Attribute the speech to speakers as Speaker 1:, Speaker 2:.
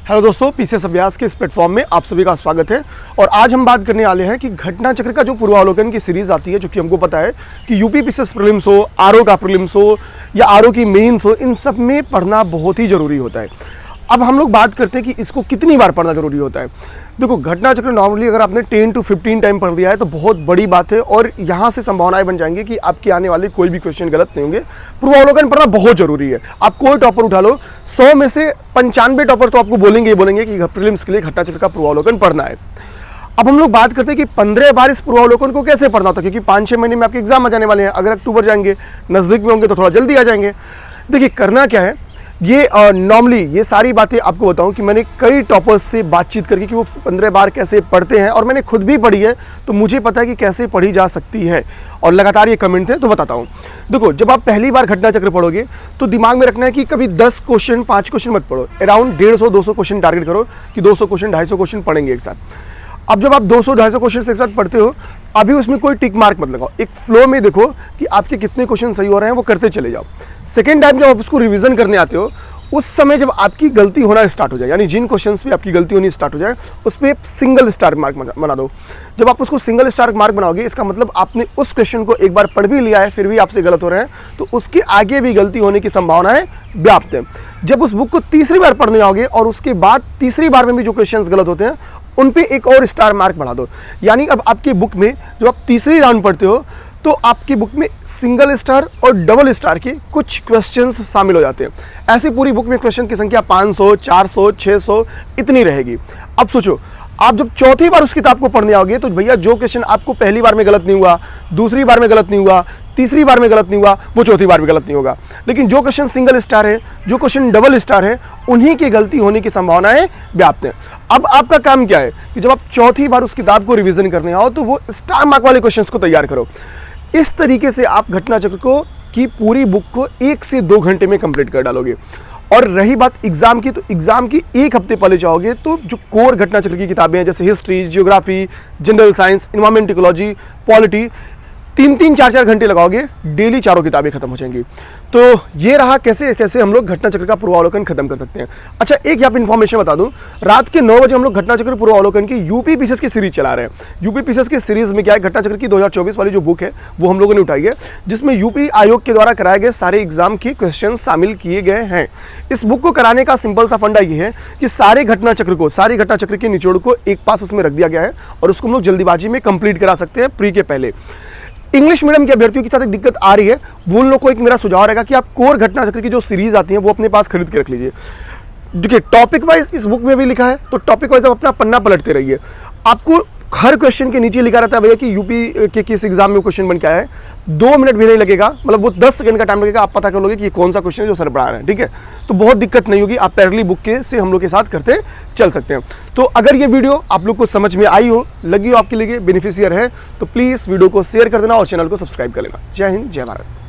Speaker 1: Hello दोस्तों, PCS अभ्यास के इस प्लेटफॉर्म में आप सभी का स्वागत है। और आज हम बात करने वाले हैं कि घटना चक्र का जो पूर्वावलोकन की सीरीज आती है, जो कि हमको पता है कि यूपी पीसीएस प्रीलिम्स हो, आरओ का प्रीलिम्स हो या आरओ की मेंस हो, इन सब में पढ़ना बहुत ही जरूरी होता है। अब हम लोग बात करते हैं कि इसको कितनी बार पढ़ना जरूरी होता है। देखो, घटना चक्र नॉर्मली अगर आपने 10 to 15 टाइम पढ़ दिया है तो बहुत बड़ी बात है और यहाँ से संभावनाएं बन जाएंगी कि आपके आने वाले कोई भी क्वेश्चन गलत नहीं होंगे। पूर्वावलोकन पढ़ना बहुत जरूरी है। आप कोई टॉपर उठा लो, 100 में से 95 टॉपर तो आपको बोलेंगे कि प्रीलिम्स के लिए घटना चक्र का पूर्वावलोकन पढ़ना है। अब हम लोग बात करते हैं कि 15 बार इस पूर्वावलोकन को कैसे पढ़ना होता है, क्योंकि 5-6 महीने में आपके एग्जाम आ जाने वाले हैं। अगर अक्टूबर जाएंगे, नजदीक में होंगे तो थोड़ा जल्दी आ जाएंगे। देखिए, करना क्या है, ये नॉर्मली ये सारी बातें आपको बताऊं कि मैंने कई टॉपर्स से बातचीत करके कि वो 15 बार कैसे पढ़ते हैं, और मैंने खुद भी पढ़ी है तो मुझे पता है कि कैसे पढ़ी जा सकती है। और लगातार ये कमेंट थे तो बताता हूं। देखो, जब आप पहली बार घटना चक्र पढ़ोगे तो दिमाग में रखना है कि कभी 10 क्वेश्चन 5 क्वेश्चन मत पढ़ो, अराउंड 150-200 क्वेश्चन टारगेट करो कि 200 क्वेश्चन 250 क्वेश्चन पढ़ेंगे एक साथ। अब जब आप 200-250 क्वेश्चन एक साथ पढ़ते हो, अभी उसमें कोई टिक मार्क मत लगाओ, एक फ्लो में देखो कि आपके कितने क्वेश्चन सही हो रहे हैं, वो करते चले जाओ। सेकेंड टाइम जब आप उसको रिवीजन करने आते हो, उस समय जब आपकी गलती होना स्टार्ट हो जाए, यानी जिन क्वेश्चंस पे आपकी गलती होनी स्टार्ट हो जाए, उस पर सिंगल स्टार मार्क बना दो। जब आप उसको सिंगल स्टार मार्क बनाओगे, इसका मतलब आपने उस क्वेश्चन को एक बार पढ़ भी लिया है, फिर भी आपसे गलत हो रहे हैं, तो उसके आगे भी गलती होने की संभावनाएं व्याप्त है। जब उस बुक को तीसरी बार पढ़ने आओगे और उसके बाद तीसरी बार में भी जो क्वेश्चंस गलत होते हैं, उन पे एक और स्टार मार्क बढ़ा दो। यानी अब आपकी बुक में जब आप तीसरी राउंड पढ़ते हो तो आपकी बुक में सिंगल स्टार और डबल स्टार के कुछ क्वेश्चंस शामिल हो जाते हैं। ऐसी पूरी बुक में क्वेश्चन की संख्या 500, 400, 600 इतनी रहेगी। अब सोचो, आप जब चौथी बार उस किताब को पढ़ने आओगे तो भैया जो क्वेश्चन आपको पहली बार में गलत नहीं हुआ, दूसरी बार में गलत नहीं हुआ, तीसरी बार में गलत नहीं हुआ, वो चौथी बार में गलत नहीं होगा। लेकिन जो क्वेश्चन सिंगल स्टार है, जो क्वेश्चन डबल स्टार है, उन्हीं की गलती होने की संभावनाएं व्याप्त हैं। अब आपका काम क्या है कि जब आप चौथी बार उस किताब को रिवीजन करने आओ तो वो स्टार मार्क वाले क्वेश्चंस को तैयार करो। इस तरीके से आप घटना चक्र को की पूरी बुक को 1 से 2 घंटे में कंप्लीट कर डालोगे। और रही बात एग्जाम की, तो एग्जाम की 1 हफ्ते पहले जाओगे तो जो कोर घटना चक्र की किताबें हैं, जैसे history, geography, general science, environment ecology, polity, 3-3, 4-4 घंटे लगाओगे, डेली चारों किताबें खत्म हो जाएंगी। तो ये रहा कैसे कैसे हम लोग घटना चक्र का पूर्वावलोकन खत्म कर सकते हैं। अच्छा, एक यहाँ पे इन्फॉर्मेशन बता दूं, रात के 9 बजे हम लोग घटना चक्र पूर्वावलोकन की यूपी पीसीएस की सीरीज चला रहे हैं। यूपी पीसीएस की सीरीज में क्या है, घटना चक्र की 2024 वाली जो बुक है वो हम लोगों ने उठाई है, जिसमें यूपी आयोग के द्वारा कराए गए सारे एग्जाम के क्वेश्चन शामिल किए गए हैं। इस बुक को कराने का सिंपल सा फंडा ये है कि सारी घटना चक्र के निचोड़ को एक पास उसमें रख दिया गया है और उसको हम लोग जल्दीबाजी में कंप्लीट करा सकते हैं प्री के पहले। इंग्लिश मीडियम के अभ्यर्थियों के साथ एक दिक्कत आ रही है, वो उन लोग को एक मेरा सुझाव रहेगा कि आप कोर घटना चक्र की जो सीरीज आती है वो अपने पास खरीद के रख लीजिए। देखिए, टॉपिक वाइज इस बुक में भी लिखा है, तो टॉपिक वाइज आप अपना पन्ना पलटते रहिए। आपको हर क्वेश्चन के नीचे लिखा रहता है भैया कि यूपी के किस एग्जाम में क्वेश्चन बन के आया है। 2 मिनट भी नहीं लगेगा, मतलब वो 10 सेकंड का टाइम लगेगा, आप पता कर लोगे कि कौन सा क्वेश्चन है जो सर पढ़ा रहे हैं। ठीक है, तो बहुत दिक्कत नहीं होगी, आप पैरेलल बुक के से हम लोग के साथ करते चल सकते हैं। तो अगर ये वीडियो आप लोग को समझ में आई हो, लगी हो, आपके लिए बेनिफिशियर है, तो प्लीज़ वीडियो को शेयर कर देना और चैनल को सब्सक्राइब कर लेना। जय हिंद, जय भारत।